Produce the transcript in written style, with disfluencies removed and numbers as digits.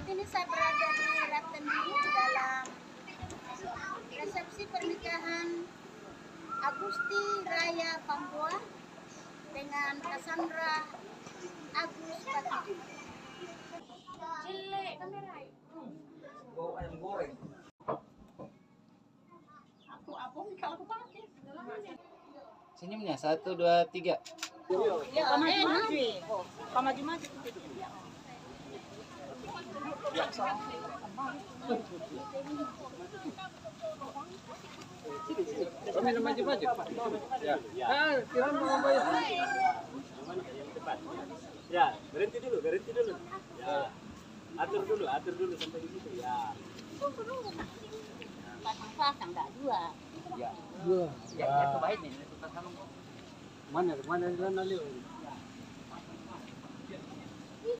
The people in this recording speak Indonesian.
Saat ini saya berada di Ratendiri dalam resepsi pernikahan Agusti Raya Pamboa dengan Cassandra Agus Patidi. Jelek kamera. Bau ayam goreng. Aku kalau aku pakai. Senyumnya 1, 2, 3. Ya, maju. Maju. Kami maju. Ya. Kira mau bayar. Ya, berhenti dulu. Ya. Atur dulu sampai di situ. Ya. Pasang enggak dua. Ya. Dua. Ya, itu baik nih. Mana lihat.